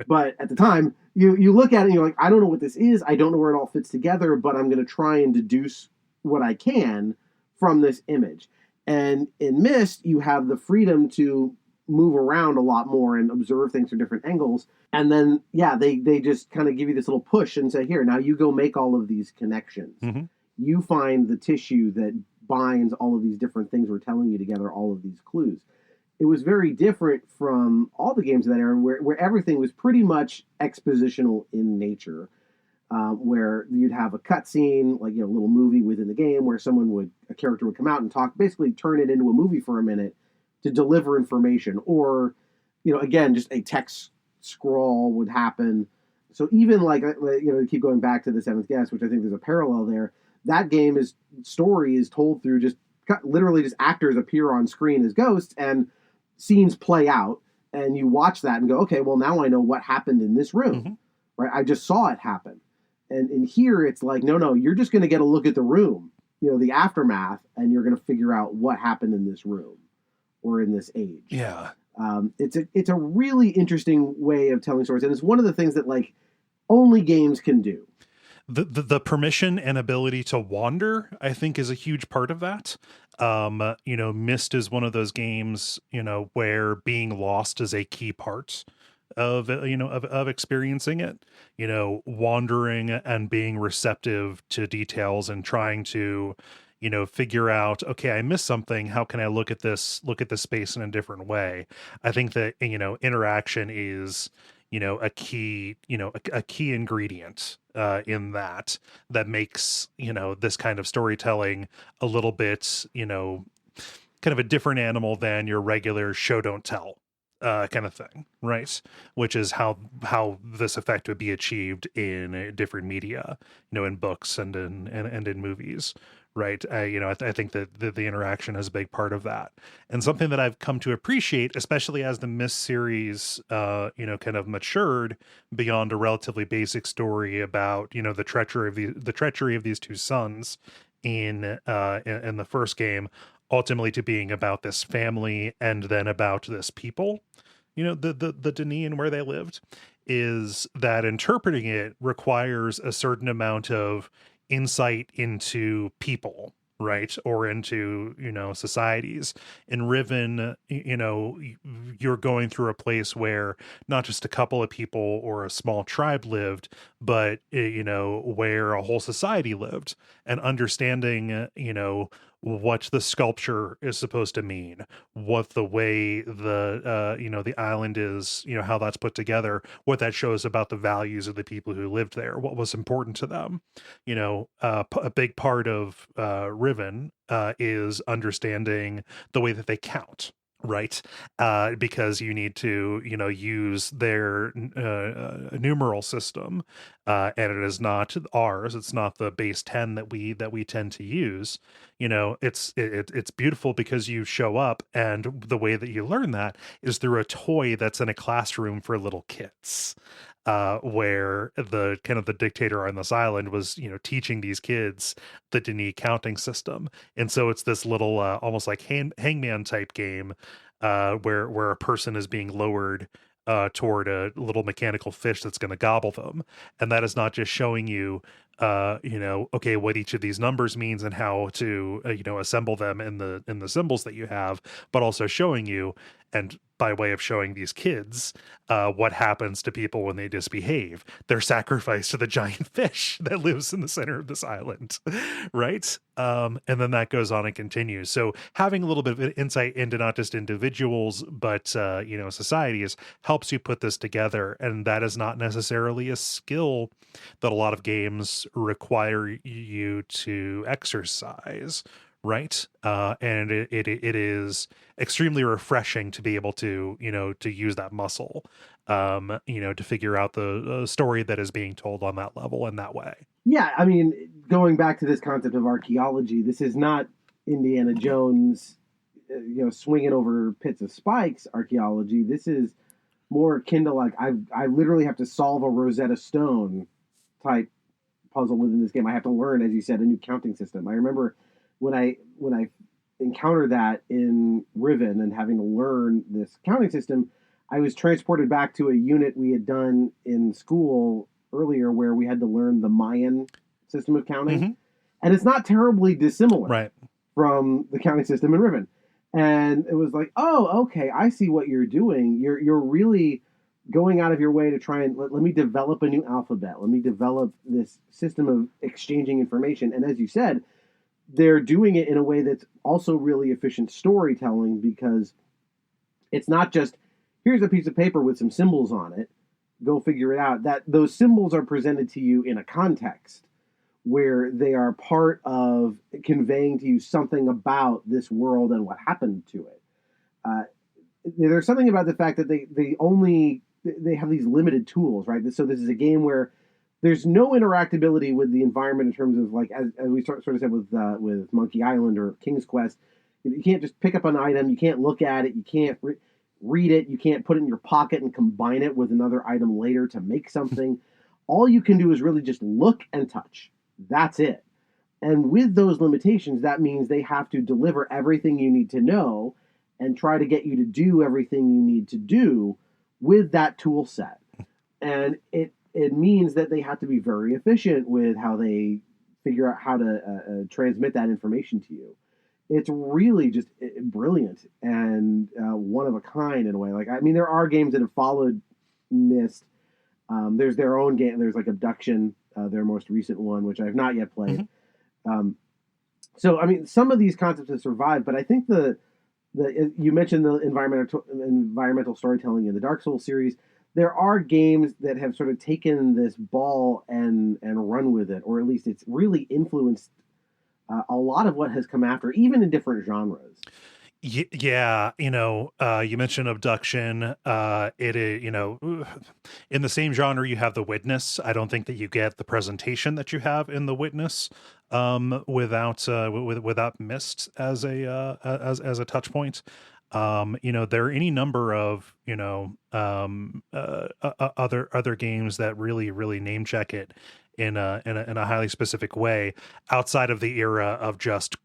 But at the time, you look at it and you're like, I don't know what this is. I don't know where it all fits together, but I'm going to try and deduce what I can from this image. And in Myst, you have the freedom to move around a lot more and observe things from different angles. And then, they just kind of give you this little push and say, here, now you go make all of these connections. Mm-hmm. You find the tissue that binds all of these different things we're telling you together, all of these clues. It was very different from all the games of that era, where everything was pretty much expositional in nature, where you'd have a cutscene, like, a little movie within the game, where a character would come out and talk, basically turn it into a movie for a minute to deliver information, or, again, just a text scroll would happen. So even to keep going back to the Seventh Guest, which I think there's a parallel there, that story is told through literally just actors appear on screen as ghosts, and scenes play out, and you watch that and go, okay, well, now I know what happened in this room, mm-hmm. right? I just saw it happen. And in here, it's like, no, you're just going to get a look at the room, the aftermath, and you're going to figure out what happened in this room or in this age. Yeah. It's a really interesting way of telling stories, and it's one of the things that, like, only games can do. The permission and ability to wander, I think, is a huge part of that. Myst is one of those games, where being lost is a key part of experiencing it, wandering and being receptive to details and trying to, figure out, okay, I missed something. How can I look at this space in a different way? I think that, interaction is, a key ingredient in that makes, this kind of storytelling a little bit, kind of a different animal than your regular show don't tell kind of thing, right? Which is how this effect would be achieved in different media, in books and in movies, right? I think that the interaction is a big part of that, and something that I've come to appreciate, especially as the Myst series, kind of matured beyond a relatively basic story about the treachery of these two sons in the first game, ultimately to being about this family and then about this people, the Denis and where they lived, is that interpreting it requires a certain amount of insight into people, right? Or into, societies. In Riven, you're going through a place where not just a couple of people or a small tribe lived, but, where a whole society lived, and understanding, what the sculpture is supposed to mean, what the way the island is, how that's put together, what that shows about the values of the people who lived there, what was important to them. A big part of Riven is understanding the way that they count, right? Because you need to use their numeral system, and it is not ours. It's not the base 10 that we tend to use. It's beautiful because you show up, and the way that you learn that is through a toy that's in a classroom for little kids, where the kind of the dictator on this island was teaching these kids the Denis counting system. And so it's this little almost like hangman type game, where a person is being lowered toward a little mechanical fish that's going to gobble them. And that is not just showing you okay, what each of these numbers means and how to assemble them in the symbols that you have, but also showing you, and by way of showing these kids, what happens to people when they disbehave. They're sacrificed to the giant fish that lives in the center of this island, right? And then that goes on and continues. So having a little bit of insight into not just individuals, but societies, helps you put this together. And that is not necessarily a skill that a lot of games require you to exercise, right? And it is extremely refreshing to be able to to use that muscle, to figure out the story that is being told on that level in that way. Yeah, I mean, going back to this concept of archaeology, this is not Indiana Jones, swinging over pits of spikes archaeology. This is more akin to like I literally have to solve a Rosetta Stone type puzzle within this game. I have to learn, as you said, a new counting system. I remember when I encountered that in Riven and having to learn this counting system, I was transported back to a unit we had done in school earlier where we had to learn the Mayan system of counting. Mm-hmm. And it's not terribly dissimilar right. from the counting system in Riven. And it was like, oh, okay, I see what you're doing. You're really going out of your way to try and let me develop a new alphabet. Let me develop this system of exchanging information. And as you said, they're doing it in a way that's also really efficient storytelling, because it's not just, here's a piece of paper with some symbols on it, go figure it out. That those symbols are presented to you in a context where they are part of conveying to you something about this world and what happened to it. There's something about the fact that they have these limited tools, right? So this is a game where there's no interactability with the environment in terms of, like, as we sort of said with Monkey Island or King's Quest. You can't just pick up an item. You can't look at it. You can't read it. You can't put it in your pocket and combine it with another item later to make something. All you can do is really just look and touch. That's it. And with those limitations, that means they have to deliver everything you need to know and try to get you to do everything you need to do with that tool set. And it means that they have to be very efficient with how they figure out how to transmit that information to you. It's really just brilliant and one of a kind in a way. Like, I mean, there are games that have followed Myst. There's their own game. There's like Abduction, their most recent one, which I have not yet played. Mm-hmm. So, I mean, some of these concepts have survived, but I think you mentioned the environmental storytelling in the Dark Souls series. There are games that have sort of taken this ball and run with it, or at least it's really influenced a lot of what has come after, even in different genres. Yeah, you mentioned abduction. It is, in the same genre, you have The Witness. I don't think that you get the presentation that you have in The Witness, without Myst as a touch point. There are any number of other games that really name check it in a highly specific way outside of the era of just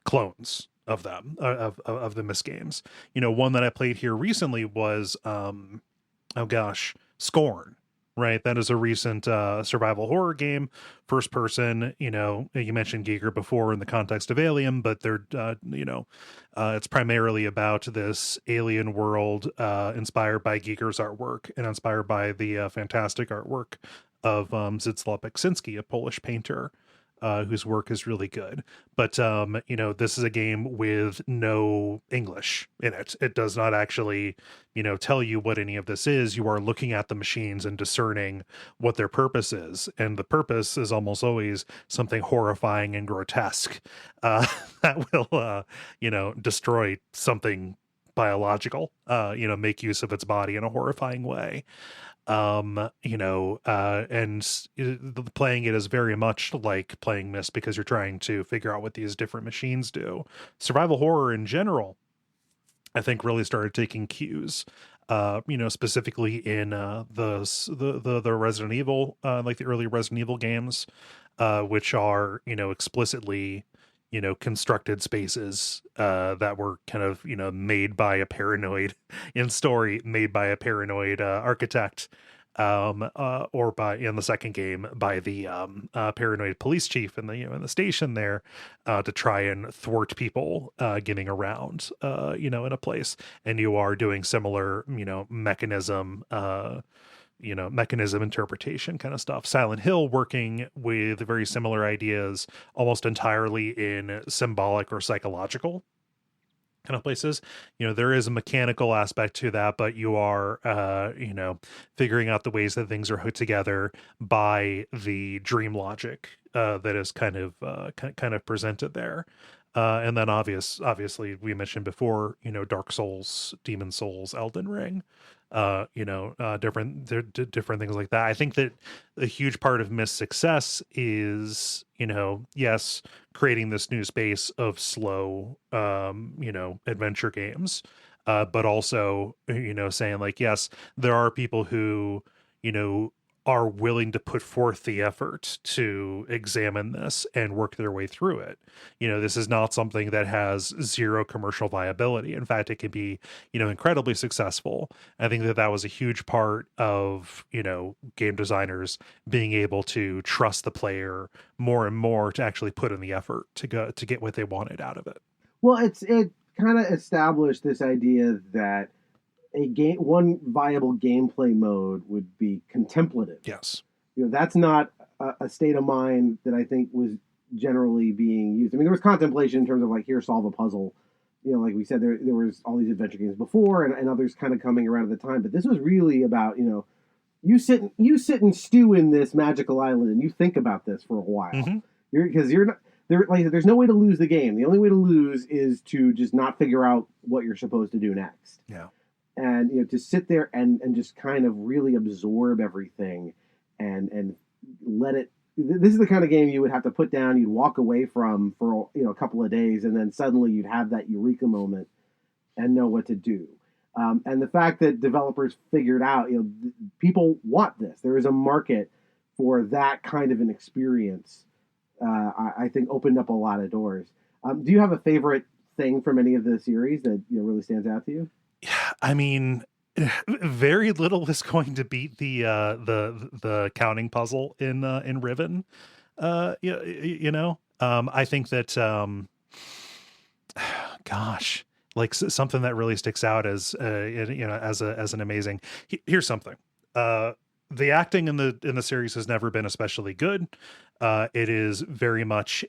clones of them of the Myst games. One that I played here recently was oh gosh, Scorn. Right, that is a recent survival horror game, first person. You mentioned Giger before in the context of Alien, but it's primarily about this alien world inspired by Giger's artwork and inspired by the fantastic artwork of Zdzisław Beksinski, a Polish painter whose work is really good. But this is a game with no English in it. It does not actually, tell you what any of this is. You are looking at the machines and discerning what their purpose is, and the purpose is almost always something horrifying and grotesque that will, destroy something biological. Make use of its body in a horrifying way. Playing it is very much like playing Myst because you're trying to figure out what these different machines do. Survival horror in general, I think, really started taking cues, specifically in the Resident Evil, like the early Resident Evil games, which are, explicitly, constructed spaces that were kind of, made by a paranoid made by a paranoid architect, or by, in the second game, by the paranoid police chief in the station there, to try and thwart people getting around, in a place. And you are doing similar, mechanism interpretation kind of stuff. Silent Hill working with very similar ideas, almost entirely in symbolic or psychological kind of places. There is a mechanical aspect to that, but you are figuring out the ways that things are hooked together by the dream logic that is kind of presented there. And then obviously we mentioned before, Dark Souls, Demon Souls, Elden Ring, different things like that. I think that a huge part of Myst's success is, yes, creating this new space of slow, adventure games, but also, saying like, yes, there are people who, are willing to put forth the effort to examine this and work their way through it. This is not something that has zero commercial viability. In fact, it can be, incredibly successful. I think that was a huge part of, game designers being able to trust the player more and more to actually put in the effort to get what they wanted out of it. Well, it kind of established this idea that one viable gameplay mode would be contemplative. Yes. That's not a state of mind that I think was generally being used. I mean, there was contemplation in terms of like, here, solve a puzzle. Like we said, there was all these adventure games before and others kind of coming around at the time. But this was really about, you sit and stew in this magical island and you think about this for a while. Mm-hmm. Because you're not there. Like, there's no way to lose the game. The only way to lose is to just not figure out what you're supposed to do next. Yeah. And to sit there and just kind of really absorb everything and let it. This is the kind of game you would have to put down. You'd walk away from for a couple of days, and then suddenly you'd have that eureka moment and know what to do. And the fact that developers figured out, people want this. There is a market for that kind of an experience. I think opened up a lot of doors. Do you have a favorite thing from any of the series that really stands out to you? I mean, very little is going to beat the counting puzzle in Riven. I think that gosh, like something that really sticks out as as an amazing. Here's something. The acting in the series has never been especially good. It is very much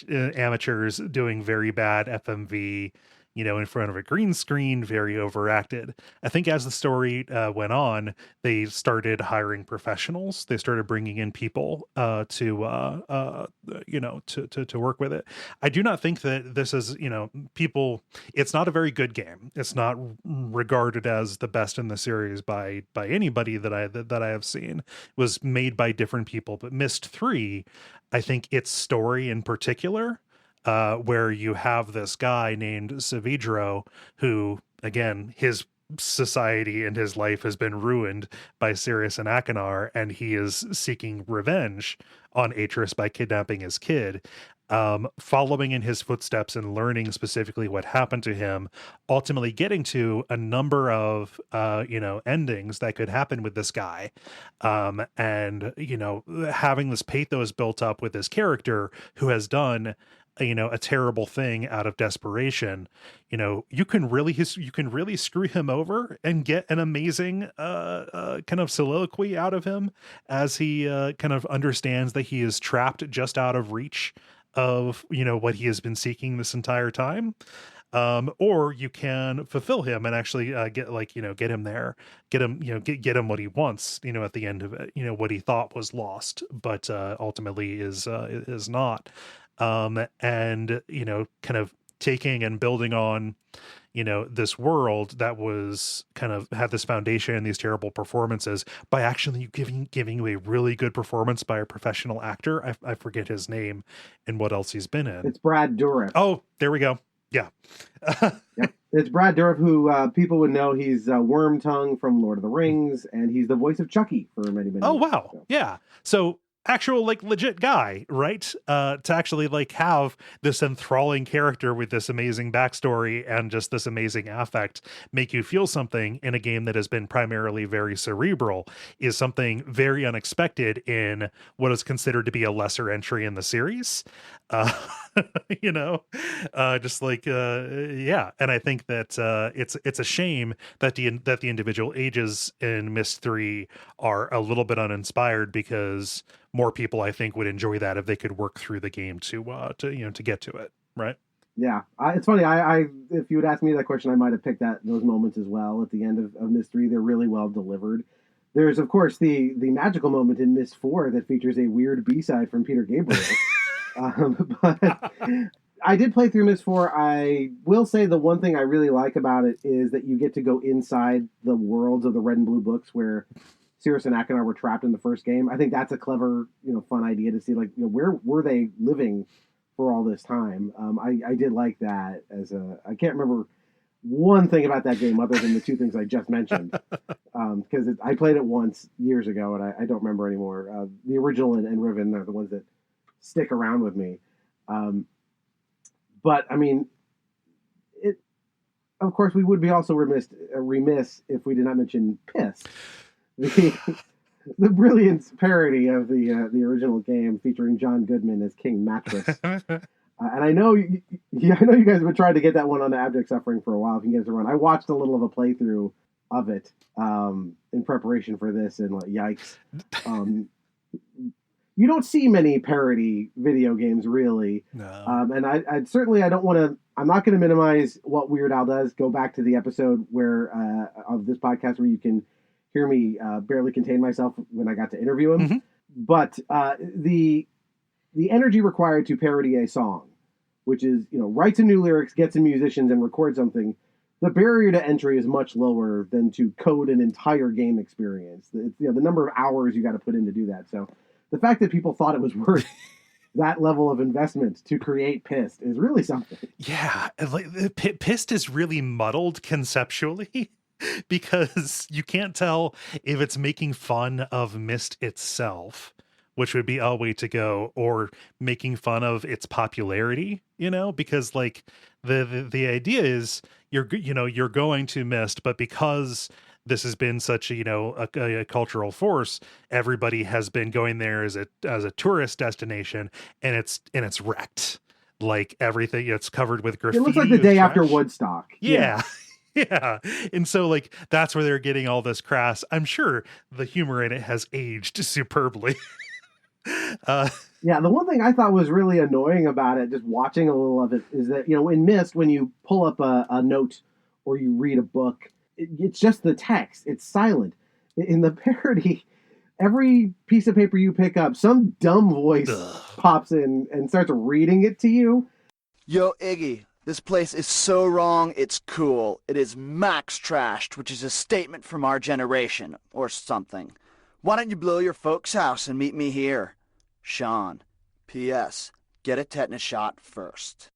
amateurs doing very bad FMV. in front of a green screen, very overacted. I think as the story went on, they started hiring professionals. They started bringing in people to work with it. I do not think that this is, people. It's not a very good game. It's not regarded as the best in the series by anybody that I have seen. It was made by different people, but Myst 3, I think its story in particular, where you have this guy named Savidro who, again, his society and his life has been ruined by Sirius and Akanar, and he is seeking revenge on Atris by kidnapping his kid. Following in his footsteps and learning specifically what happened to him, ultimately getting to a number of, endings that could happen with this guy. And, having this pathos built up with this character who has done, a terrible thing out of desperation. You can really screw him over and get an amazing kind of soliloquy out of him as he kind of understands that he is trapped just out of reach of what he has been seeking this entire time. Or you can fulfill him and actually get him there, get him what he wants, at the end of it, what he thought was lost, but ultimately is not. And kind of taking and building on this world that was kind of had this foundation and these terrible performances by actually giving you a really good performance by a professional actor. I forget his name and what else he's been in. It's Brad Dourif. Oh, there we go. Yeah. Yep. It's Brad Dourif, who people would know. He's Wormtongue from Lord of the Rings, and he's the voice of Chucky for many years. Oh, wow. So. Yeah. So actual legit guy, right? To actually have this enthralling character with this amazing backstory and just this amazing affect make you feel something in a game that has been primarily very cerebral is something very unexpected in what is considered to be a lesser entry in the series. Yeah. And I think that it's a shame that the individual ages in Myst 3 are a little bit uninspired, because more people, I think, would enjoy that if they could work through the game to get to it. Right. Yeah. It's funny. I if you would ask me that question, I might have picked those moments as well at the end of Myst 3. They're really well delivered. There's, of course, the magical moment in Myst 4 that features a weird B-side from Peter Gabriel. But I did play through Myst 4. I will say the one thing I really like about it is that you get to go inside the worlds of the Red and Blue books where Sirius and Akanar were trapped in the first game. I think that's a clever, fun idea to see, where were they living for all this time? I did like that I can't remember one thing about that game other than the two things I just mentioned. Because I played it once years ago and I don't remember anymore. The original and Riven are the ones that stick around with me. But I mean, of course, we would be also remiss if we did not mention Pyst, the brilliant parody of the original game featuring John Goodman as King Mattress. And I know you guys have been trying to get that one on the Abject Suffering for a while. If you can get it to run, I watched a little of a playthrough of it in preparation for this, and yikes. You don't see many parody video games, really. No. And I certainly, I don't want to, I'm not going to minimize what Weird Al does. Go back to the episode of this podcast where you can hear me barely contain myself when I got to interview him. Mm-hmm. But the energy required to parody a song, which is, write some new lyrics, get some musicians, and record something, the barrier to entry is much lower than to code an entire game experience. The number of hours you got to put in to do that. So the fact that people thought it was worth that level of investment to create Pyst is really something. Yeah, Pyst is really muddled conceptually because you can't tell if it's making fun of Myst itself, which would be a way to go, or making fun of its popularity, because the idea is you're going to Myst, but because this has been such a cultural force, everybody has been going there as a tourist destination, and it's wrecked. Like everything, it's covered with graffiti. It looks like the day after Woodstock. Yeah. Yeah. And so that's where they're getting all this crass. I'm sure the humor in it has aged superbly. Yeah, the one thing I thought was really annoying about it, just watching a little of it, is that, in Myst, when you pull up a note or you read a book, it's just the text. It's silent. In the parody, every piece of paper you pick up, some dumb voice Ugh. pops in and starts reading it to you. Yo, Iggy, this place is so wrong, it's cool. It is max trashed, which is a statement from our generation, or something. Why don't you blow your folks' house and meet me here? Sean. P.S. Get a tetanus shot first.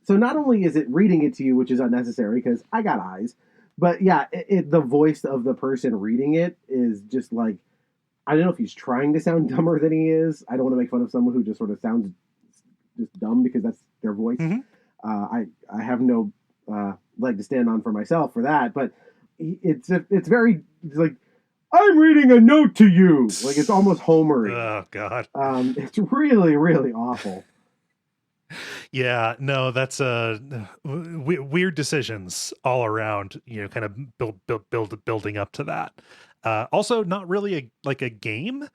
So not only is it reading it to you, which is unnecessary because I got eyes, but yeah, the voice of the person reading it is just like, I don't know if he's trying to sound dumber than he is. I don't want to make fun of someone who just sort of sounds just dumb because that's their voice. Mhm. I have no leg to stand on for myself for that, but it's like, I'm reading a note to you. Like, it's almost Homer. Oh God. It's really, really awful. Yeah, no, that's weird decisions all around, kind of building up to that. Also not really a game,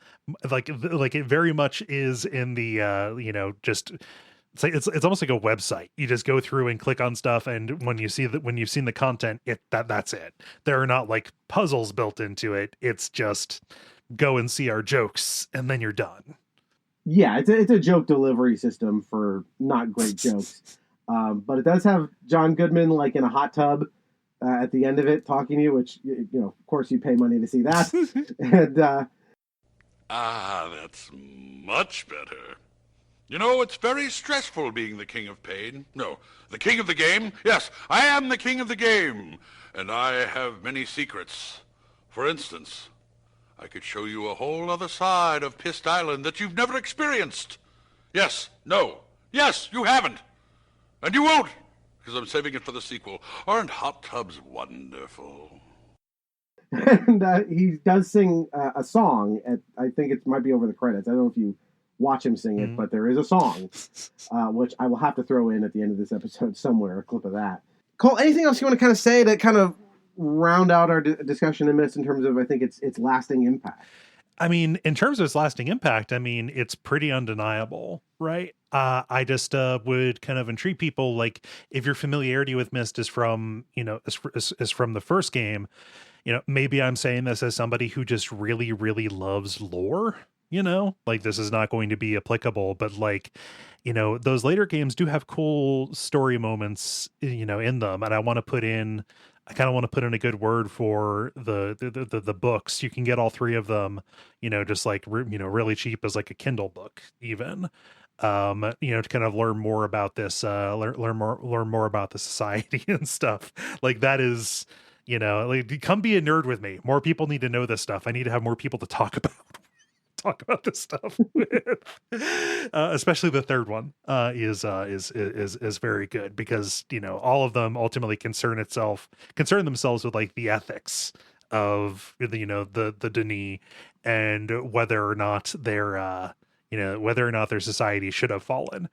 like it very much is in the just it's almost like a website. You just go through and click on stuff, and when you've seen the content, that's it. There are not like puzzles built into it. It's just go and see our jokes and then you're done. Yeah, it's a joke delivery system for not great jokes. But it does have John Goodman like in a hot tub at the end of it talking to you, which, of course you pay money to see that. And That's much better. It's very stressful being the king of pain. No, the king of the game? Yes, I am the king of the game. And I have many secrets. For instance, I could show you a whole other side of Pyst Island that you've never experienced. Yes, no, yes, you haven't. And you won't, because I'm saving it for the sequel. Aren't hot tubs wonderful? and he does sing a song. I think it might be over the credits. I don't know if you watch him sing it, but there is a song, which I will have to throw in at the end of this episode somewhere, a clip of that. Kole, anything else you want to kind of say to kind of round out our discussion in Myst in terms of, I think, its lasting impact? I mean, in terms of its lasting impact, I mean, it's pretty undeniable, right? I just would kind of intrigue people, like, if your familiarity with Myst is from, is from the first game, maybe I'm saying this as somebody who just really, really loves lore, like this is not going to be applicable, but like, those later games do have cool story moments, in them. And I kind of want to put in a good word for the books. You can get all three of them, just like, really cheap as like a Kindle book even, to kind of learn more about this, learn more about the society and stuff. Like that is, like, come be a nerd with me. More people need to know this stuff. I need to have more people to talk about this stuff with. Especially the third one is very good because all of them ultimately concern themselves with like the ethics of the Denis and whether or not their society should have fallen,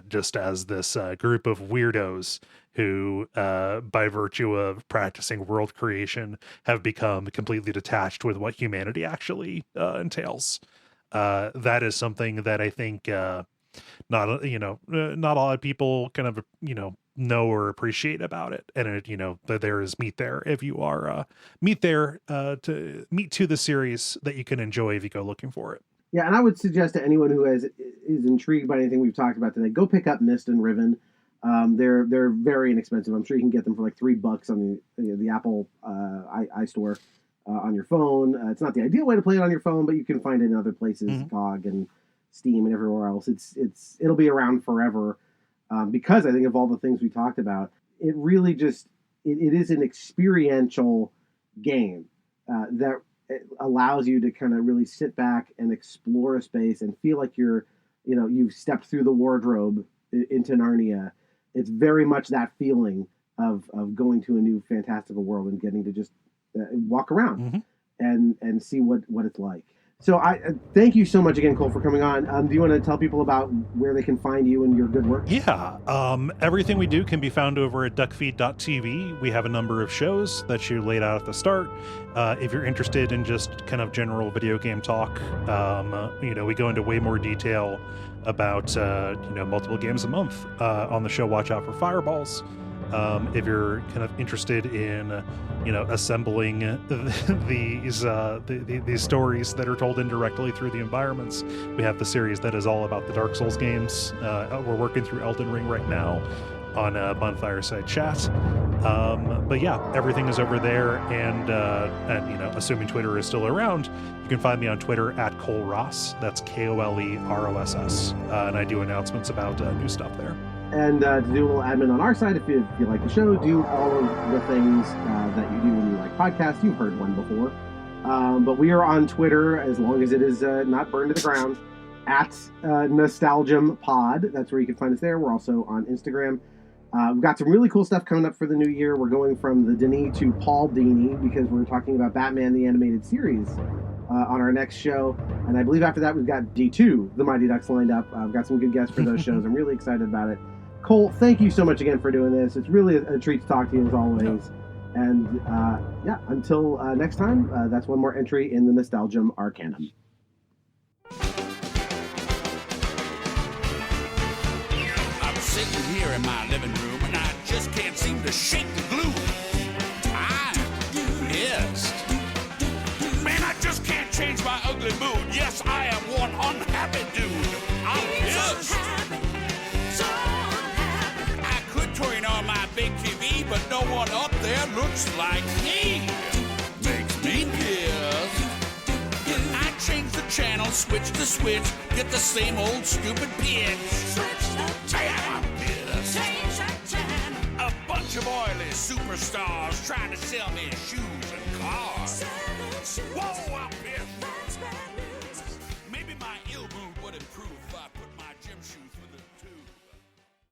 just as this group of weirdos who, by virtue of practicing world creation, have become completely detached with what humanity actually entails. That is something that I think not a lot of people kind of know or appreciate about it. And that there is meat there if you are meat to the series that you can enjoy if you go looking for it. Yeah, and I would suggest to anyone who is intrigued by anything we've talked about today, go pick up Myst and Riven. They're very inexpensive. I'm sure you can get them for like $3 on the Apple iStore on your phone. It's not the ideal way to play it on your phone, but you can find it in other places, GOG and Steam and everywhere else. It'll be around forever because I think of all the things we talked about. It really just it is an experiential game that allows you to kind of really sit back and explore a space and feel like you've stepped through the wardrobe into Narnia. It's very much that feeling of going to a new fantastical world and getting to just walk around and see what it's like. So I thank you so much again, Kole, for coming on. Do you want to tell people about where they can find you and your good work? Yeah, everything we do can be found over at duckfeed.tv. We have a number of shows that you laid out at the start. If you're interested in just kind of general video game talk, we go into way more detail about multiple games a month on the show. Watch out for fireballs. If you're kind of interested in, assembling these stories that are told indirectly through the environments, we have the series that is all about the Dark Souls games. We're working through Elden Ring right now on Bonfireside chat. But yeah, everything is over there, and assuming Twitter is still around, you can find me on Twitter at Kole Ross. That's KoleRoss, and I do announcements about new stuff there. And to do a little admin on our side, if you like the show, do all of the things that you do when you like podcasts. You've heard one before. But we are on Twitter, as long as it is not burned to the ground, at NostalgiumPod. That's where you can find us there. We're also on Instagram. We've got some really cool stuff coming up for the new year. We're going from the Denis to Paul Dini, because we're talking about Batman the Animated Series on our next show. And I believe after that, we've got D2, The Mighty Ducks, lined up. I've got some good guests for those shows. I'm really excited about it. Kole, thank you so much again for doing this. It's really a treat to talk to you as always. And until next time, that's one more entry in the Nostalgium Arcanum. I'm sitting here in my living room and I just can't seem to shake the glue. I'm pissed. Man, I just can't change my ugly mood. Yes, I am one unhappy dude. I'm pissed. Turn on my big TV, but no one up there looks like me. Makes me pissed. I change the channel, switch the switch, get the same old stupid pitch. Damn, I'm pissed. A bunch of oily superstars trying to sell me shoes and cars. Whoa, I'm pissed.